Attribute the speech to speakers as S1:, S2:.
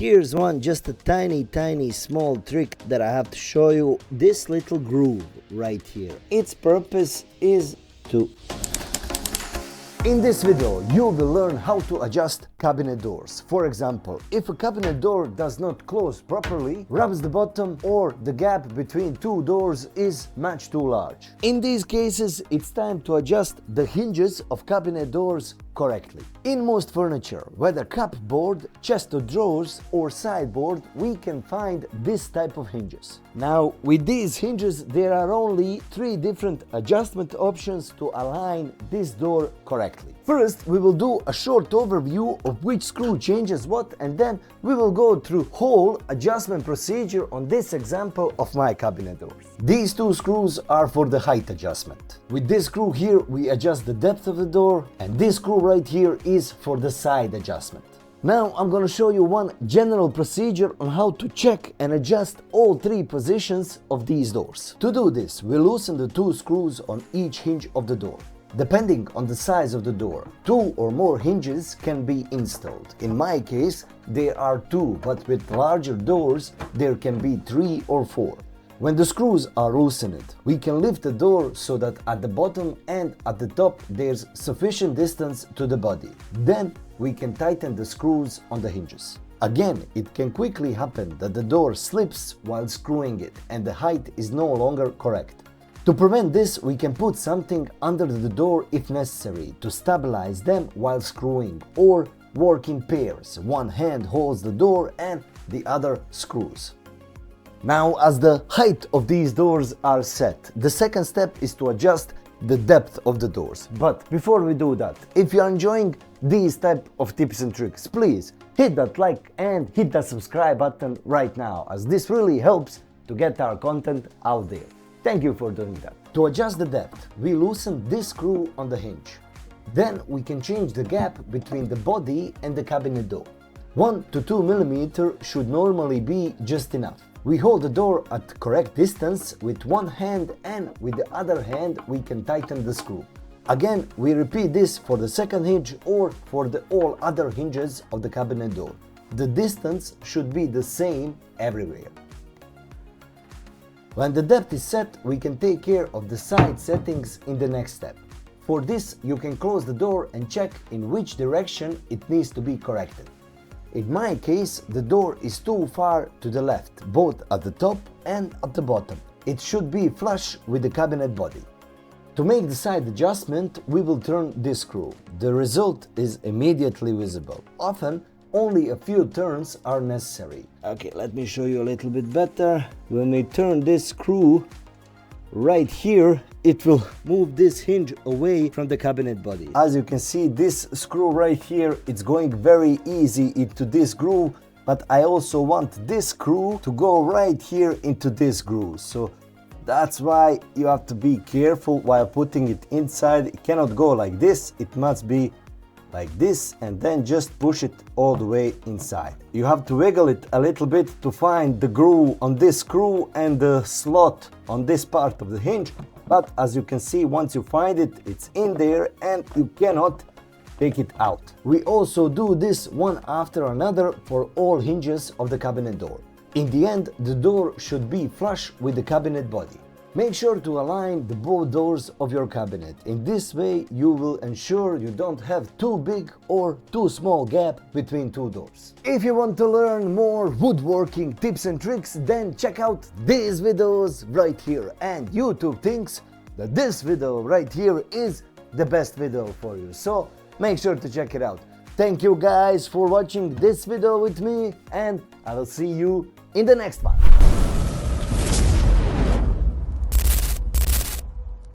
S1: Here's one, just a tiny small trick that I have to show you. This little groove right here. Its purpose is to... In this video, you will learn how to adjust cabinet doors. For example, if a cabinet door does not close properly, rubs the bottom, or the gap between two doors is much too large. In these cases, it's time to adjust the hinges of cabinet doors correctly. In most furniture, whether cupboard, chest of drawers, or sideboard, we can find this type of hinges. Now, with these hinges, there are only 3 different adjustment options to align this door correctly. First, we will do a short overview of which screw changes what, and then we will go through whole adjustment procedure on this example of my cabinet doors. These 2 screws are for the height adjustment. With this screw here, we adjust the depth of the door, and this screw right here is for the side adjustment. Now I'm going to show you one general procedure on how to check and adjust all 3 positions of these doors. To do this, we loosen the 2 screws on each hinge of the door. Depending on the size of the door, 2 or more hinges can be installed. In my case, there are 2, but with larger doors, there can be 3 or 4. When the screws are loosened, we can lift the door so that at the bottom and at the top there's sufficient distance to the body. Then we can tighten the screws on the hinges. Again, it can quickly happen that the door slips while screwing it and the height is no longer correct. To prevent this, we can put something under the door if necessary to stabilize them while screwing, or work in pairs. One hand holds the door and the other screws. Now, as the height of these doors are set, the second step is to adjust the depth of the doors. But before we do that, if you are enjoying these type of tips and tricks, please hit that like and hit that subscribe button right now, as this really helps to get our content out there. Thank you for doing that. To adjust the depth, we loosen this screw on the hinge. Then we can change the gap between the body and the cabinet door. 1 to 2 mm should normally be just enough. We hold the door at correct distance with one hand, and with the other hand we can tighten the screw. Again, we repeat this for the second hinge or for all other hinges of the cabinet door. The distance should be the same everywhere. When the depth is set, we can take care of the side settings in the next step. For this, you can close the door and check in which direction it needs to be corrected. In my case, the door is too far to the left, both at the top and at the bottom. It should be flush with the cabinet body. To make the side adjustment, we will turn this screw. The result is immediately visible. Often, only a few turns are necessary. Okay, let me show you a little bit better. When we turn this screw right here, it will move this hinge away from the cabinet body. As you can see, this screw right here, it's going very easy into this groove, but I also want this screw to go right here into this groove. So that's why you have to be careful while putting it inside. It cannot go like this, it must be like this, and then just push it all the way inside. You have to wiggle it a little bit to find the groove on this screw and the slot on this part of the hinge, but as you can see, once you find it, it's in there and you cannot take it out. We also do this one after another for all hinges of the cabinet door. In the end, the door should be flush with the cabinet body. Make sure to align the both doors of your cabinet. In this way, you will ensure you don't have too big or too small gap between 2 doors. If you want to learn more woodworking tips and tricks, then check out these videos right here. And YouTube thinks that this video right here is the best video for you. So make sure to check it out. Thank you guys for watching this video with me, and I will see you in the next one.